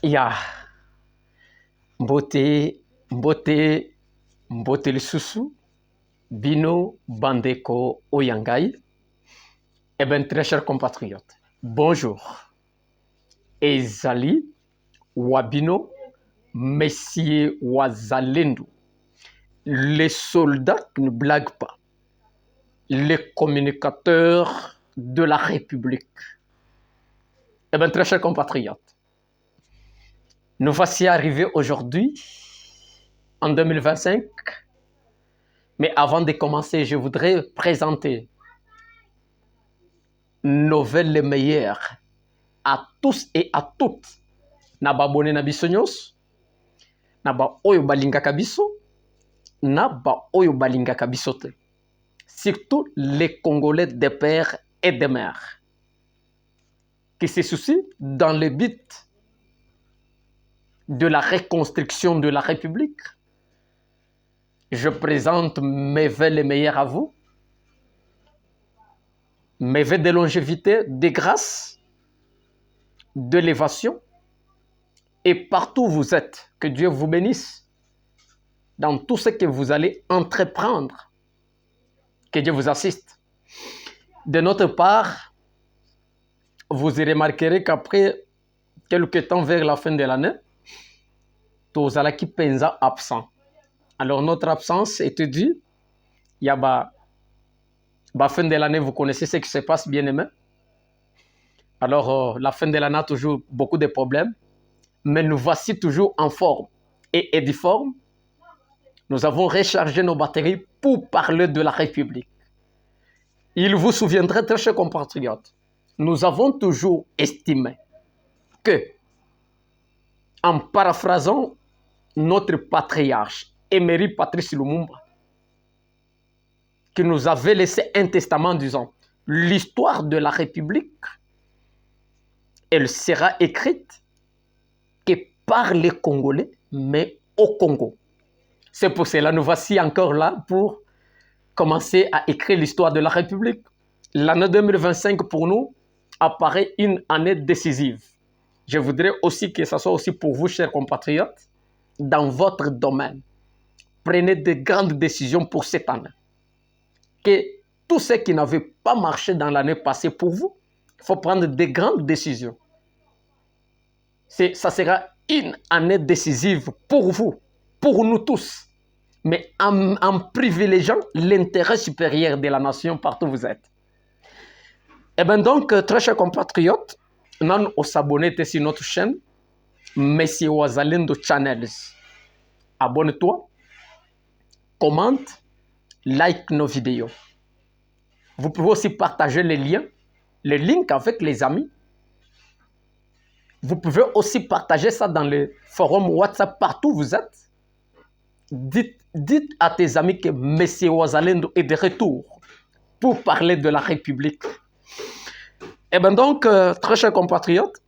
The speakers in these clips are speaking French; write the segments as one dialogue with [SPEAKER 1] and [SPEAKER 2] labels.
[SPEAKER 1] Ya mbote mbote mbote lisusu bino bandeko oyangai. Eh bien, très chers compatriotes, bonjour. Ezali wabino messieurs wazalendo, les soldats qui ne blaguent pas, les communicateurs de la République. Eh bien, très chers compatriotes, nous voici arrivés aujourd'hui, en 2025. Mais avant de commencer, je voudrais présenter nos vœux les meilleurs à tous et à toutes. Naba bone na biso nyos, naba oyo balingaka biso, naba oyo balingaka biso te. Surtout les Congolais des pères et des mères qui se soucient dans le but de la reconstruction de la République. Je présente mes vœux les meilleurs à vous, mes vœux de longévité, de grâce, d'élévation, et partout où vous êtes, que Dieu vous bénisse dans tout ce que vous allez entreprendre, que Dieu vous assiste. De notre part, vous y remarquerez qu'après quelques temps vers la fin de l'année, Tozalaki Penza absent. Alors notre absence était due, il y a la fin de l'année, vous connaissez ce qui se passe, bien aimé. Alors la fin de l'année a toujours beaucoup de problèmes, mais nous voici toujours en forme et édiforme. Nous avons rechargé nos batteries pour parler de la République. Il vous souviendrait, très chers compatriotes, nous avons toujours estimé que, en paraphrasant notre patriarche, Emery Patrice Lumumba, qui nous avait laissé un testament disant « L'histoire de la République, elle sera écrite que par les Congolais, mais au Congo. » C'est pour cela que nous voici encore là pour commencer à écrire l'histoire de la République. L'année 2025 pour nous apparaît une année décisive. Je voudrais aussi que ce soit aussi pour vous, chers compatriotes, dans votre domaine. Prenez de grandes décisions pour cette année. Que tout ce qui n'avait pas marché dans l'année passée pour vous, il faut prendre de grandes décisions. Ça sera une année décisive pour vous, pour nous tous, mais en privilégiant l'intérêt supérieur de la nation partout où vous êtes. Et bien donc, très chers compatriotes, nous nous abonnons sur notre chaîne, Messieurs Wazalendo Channels. Abonne-toi, commente, like nos vidéos. Vous pouvez aussi partager les links avec les amis. Vous pouvez aussi partager ça dans les forums WhatsApp partout où vous êtes. Dites à tes amis que Messieurs Wazalendo est de retour pour parler de la République. Et bien donc, très chers compatriotes,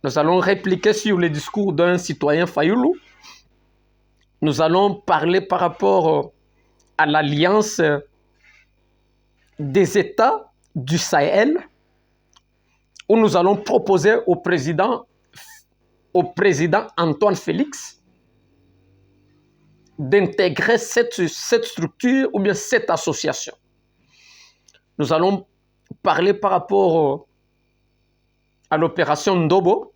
[SPEAKER 1] nous allons répliquer sur le discours d'un citoyen Fayoulou. Nous allons parler par rapport à l'alliance des États du Sahel, où nous allons proposer au président Antoine Félix d'intégrer cette structure ou bien cette association. Nous allons parler par rapport à l'opération Ndobo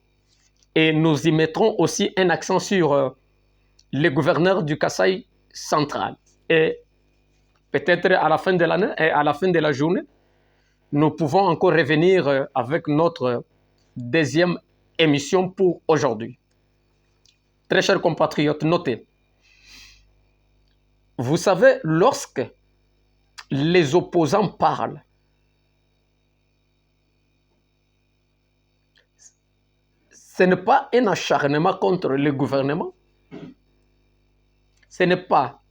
[SPEAKER 1] et nous y mettrons aussi un accent sur les gouverneurs du Kasaï central. Et peut-être à la fin de l'année et à la fin de la journée, nous pouvons encore revenir avec notre deuxième émission pour aujourd'hui. Très chers compatriotes, notez. Vous savez, lorsque les opposants parlent, ce n'est pas un acharnement contre le gouvernement. Ce n'est pas,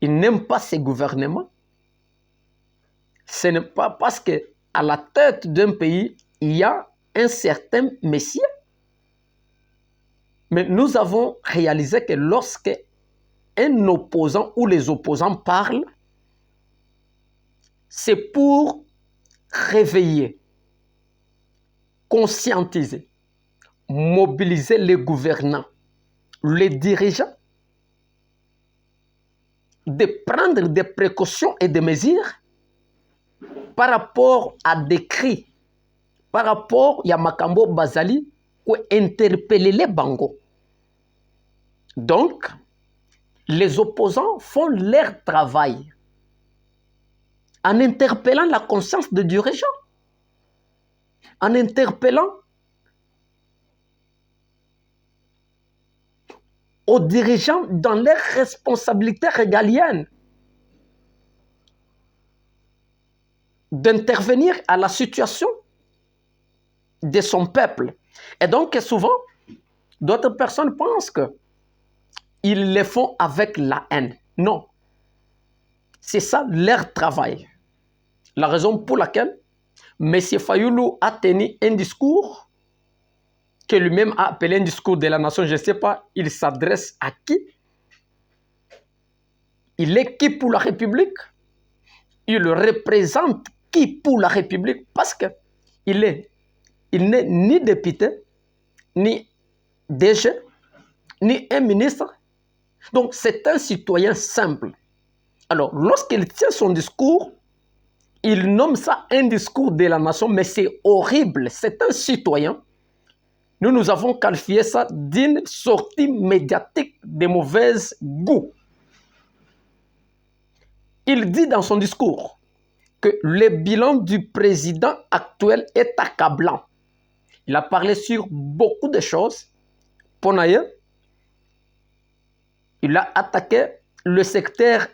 [SPEAKER 1] ils n'aiment pas ces gouvernements. Ce n'est pas parce qu'à la tête d'un pays, il y a un certain messie. Mais nous avons réalisé que lorsque un opposant ou les opposants parlent, c'est pour réveiller, conscientiser, mobiliser les gouvernants, les dirigeants, de prendre des précautions et des mesures par rapport à des cris, par rapport à Makambo Bazali, ou interpeller les Bango. Donc, les opposants font leur travail en interpellant la conscience de dirigeants, en interpellant aux dirigeants dans leurs responsabilités régaliennes d'intervenir à la situation de son peuple. Et donc, souvent, d'autres personnes pensent qu'ils le font avec la haine. Non. C'est ça leur travail. La raison pour laquelle M. Fayulu a tenu un discours que lui-même a appelé un discours de la nation. Je ne sais pas, il s'adresse à qui? Il est qui pour la République? Il représente qui pour la République? Parce qu'il n'est ni député, ni DG, ni un ministre. Donc, c'est un citoyen simple. Alors, lorsqu'il tient son discours, il nomme ça un discours de la nation, mais c'est horrible. C'est un citoyen. Nous avons qualifié ça d'une sortie médiatique de mauvaise goût. Il dit dans son discours que le bilan du président actuel est accablant. Il a parlé sur beaucoup de choses. Ponaye, il a attaqué le secteur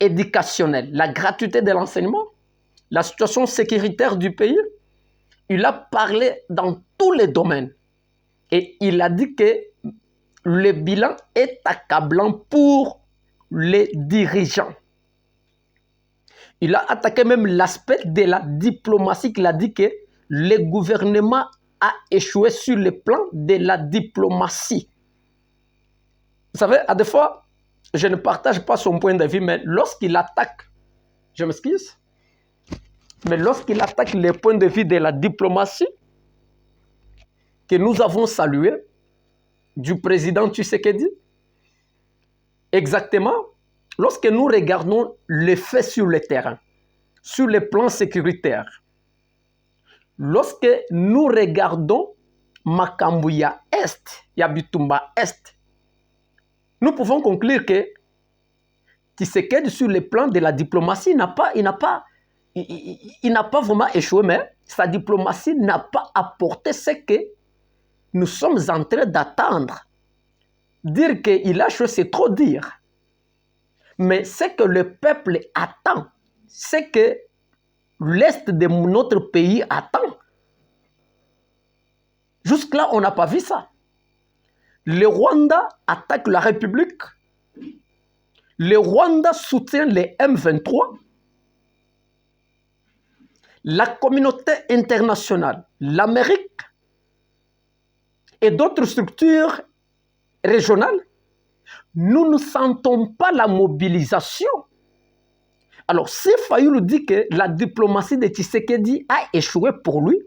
[SPEAKER 1] éducationnel, la gratuité de l'enseignement, la situation sécuritaire du pays. Il a parlé dans tous les domaines. Et il a dit que le bilan est accablant pour les dirigeants. Il a attaqué même l'aspect de la diplomatie. Il a dit que le gouvernement a échoué sur le plan de la diplomatie. Vous savez, à des fois, je ne partage pas son point de vue, mais lorsqu'il attaque, je m'excuse, mais lorsqu'il attaque les points de vue de la diplomatie, que nous avons salué, du président Tshisekedi, exactement, lorsque nous regardons les faits sur le terrain, sur le plan sécuritaire, lorsque nous regardons Makambuya Est, Yabitumba Est, nous pouvons conclure que Tshisekedi, sur le plan de la diplomatie, il n'a pas vraiment échoué, mais sa diplomatie n'a pas apporté ce que nous sommes en train d'attendre. Dire qu'il a échoué, c'est trop dire. Mais ce que le peuple attend, c'est que l'Est de notre pays attend. Jusque-là, on n'a pas vu ça. Le Rwanda attaque la République. Le Rwanda soutient les M23. La communauté internationale, l'Amérique et d'autres structures régionales, nous ne sentons pas la mobilisation. Alors, si Fayulu dit que la diplomatie de Tshisekedi a échoué pour lui,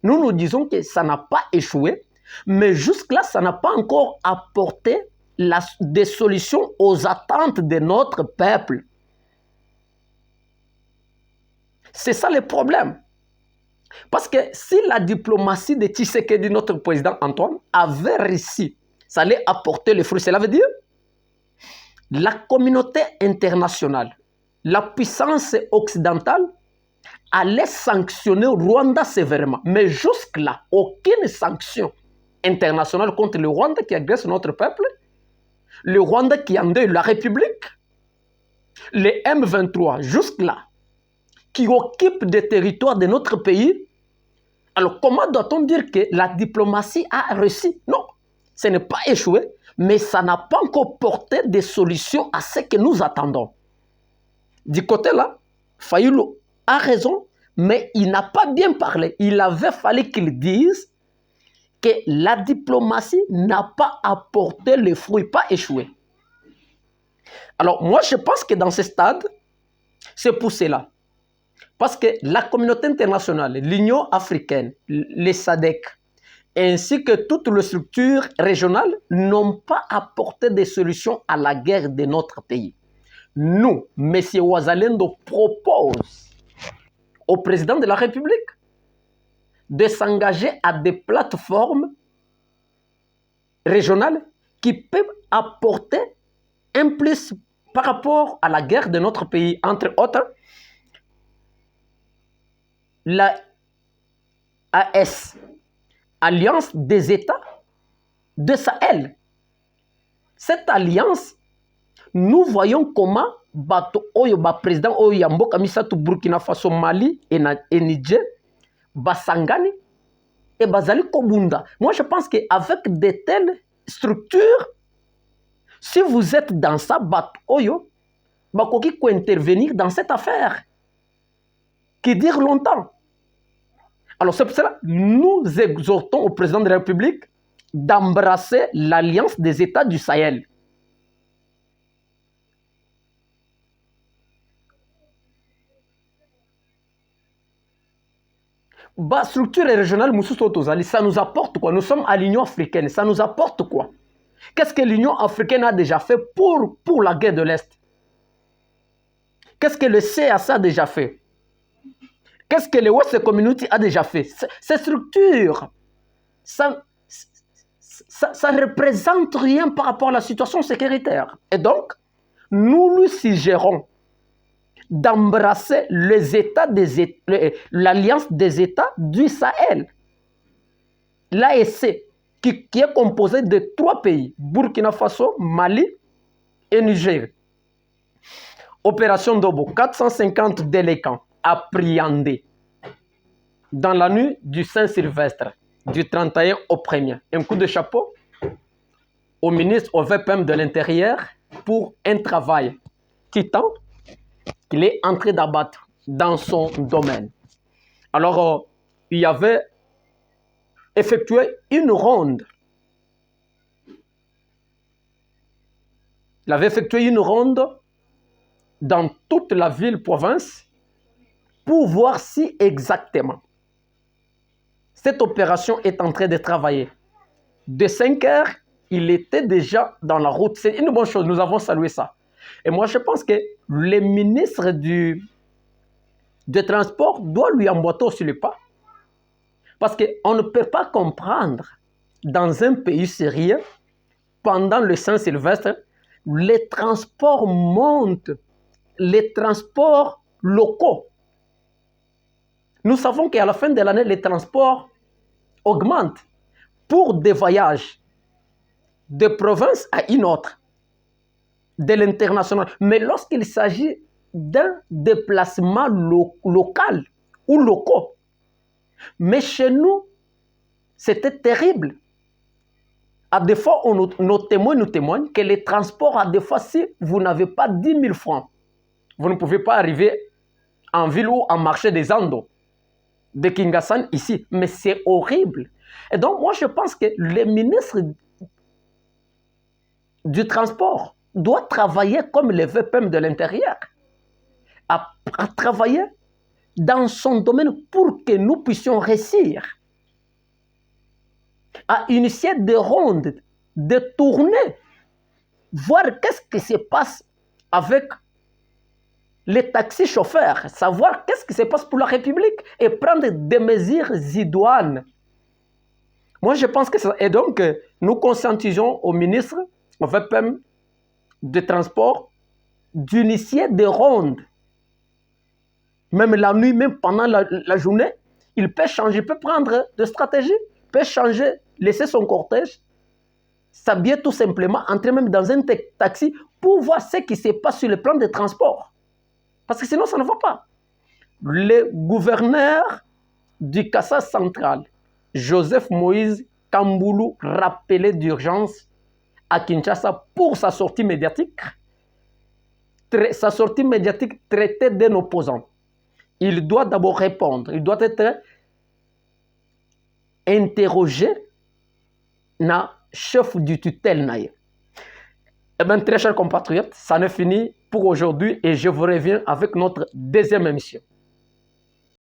[SPEAKER 1] nous disons que ça n'a pas échoué, mais jusque-là, ça n'a pas encore apporté des solutions aux attentes de notre peuple. C'est ça le problème. Parce que si la diplomatie de Tshisekedi, notre président Antoine, avait réussi, ça allait apporter les fruits. Cela veut dire la communauté internationale, la puissance occidentale allait sanctionner Rwanda sévèrement. Mais jusque-là, aucune sanction internationale contre le Rwanda qui agresse notre peuple, le Rwanda qui endeuille la République, les M23, jusque-là, qui occupent des territoires de notre pays. Alors, comment doit-on dire que la diplomatie a réussi? Non, ce n'est pas échoué, mais ça n'a pas encore porté des solutions à ce que nous attendons. Du côté-là, Fayulu a raison, mais il n'a pas bien parlé. Il avait fallu qu'il dise que la diplomatie n'a pas apporté les fruits, pas échoué. Alors, moi, je pense que dans ce stade, c'est pour cela. Parce que la communauté internationale, l'Union africaine, les SADC ainsi que toutes les structures régionales n'ont pas apporté des solutions à la guerre de notre pays. Nous, M. Ouazalendo propose au président de la République de s'engager à des plateformes régionales qui peuvent apporter un plus par rapport à la guerre de notre pays, entre autres, la AS, Alliance des États de Sahel. Cette alliance, nous voyons comment bato oyo ba président oyo ya mboka misatu Burkina Faso, Mali et Niger basangani et bazali kobunda. Moi je pense qu'avec de telles structures, si vous êtes dans ça, bato oyo bakoki ko intervenir dans cette affaire qui dure longtemps. Alors c'est pour cela nous exhortons au président de la République d'embrasser l'alliance des États du Sahel. Bah, structure régionale, ça nous apporte quoi? Nous sommes à l'Union africaine, ça nous apporte quoi? Qu'est-ce que l'Union africaine a déjà fait pour la guerre de l'Est? Qu'est-ce que le CAC a déjà fait? Qu'est-ce que le West Community a déjà fait? Ces structures, ça ne représente rien par rapport à la situation sécuritaire. Et donc, nous lui suggérons d'embrasser l'Alliance des États du Sahel, l'AEC, qui est composée de 3 pays, Burkina Faso, Mali et Niger. Opération Dobo, 450 délinquants appréhendés dans la nuit du Saint-Sylvestre, du 31 au 1er. Un coup de chapeau au ministre, au VPM de l'Intérieur, pour un travail titan qu'il est en train d'abattre dans son domaine. Alors, il avait effectué une ronde. Il avait effectué une ronde dans toute la ville-province pour voir si exactement cette opération est en train de travailler. De 5 heures, il était déjà dans la route. C'est une bonne chose, nous avons salué ça. Et moi, je pense que le ministre du transport doit lui emboîter sur les pas. Parce qu'on ne peut pas comprendre, dans un pays sérieux, pendant le Saint-Sylvestre, les transports montent, les transports locaux. Nous savons qu'à la fin de l'année, les transports augmentent pour des voyages de province à une autre, de l'international. Mais lorsqu'il s'agit d'un déplacement local ou locaux, mais chez nous, c'était terrible. À des fois, nos témoins nous témoignent que les transports, à des fois, si vous n'avez pas 10 000 francs, vous ne pouvez pas arriver en ville ou en marché des Andes, de Kingassan ici. Mais c'est horrible. Et donc, moi, je pense que le ministre du transport doit travailler comme le VPM de l'Intérieur, à travailler dans son domaine pour que nous puissions réussir à initier des rondes, des tournées, voir qu'est-ce qui se passe avec les taxis chauffeurs, savoir qu'est-ce qui se passe pour la République et prendre des mesures idoines. Moi, je pense que ça. Et donc, nous conscientisons au ministre, au VPM de transport, d'initier des rondes. Même la nuit, même pendant la journée, il peut changer, il peut prendre de stratégie, il peut changer, laisser son cortège, s'habiller tout simplement, entrer même dans un taxi pour voir ce qui se passe sur le plan des transports. Parce que sinon, ça ne va pas. Le gouverneur du Kassa central, Joseph Moïse Kamboulou, rappelé d'urgence à Kinshasa pour sa sortie médiatique. Sa sortie médiatique traitée d'un opposant. Il doit d'abord répondre, il doit être interrogé na chef du tutelle naïe. Eh bien, très chers compatriotes, ça n'est fini pour aujourd'hui et je vous reviens avec notre deuxième émission.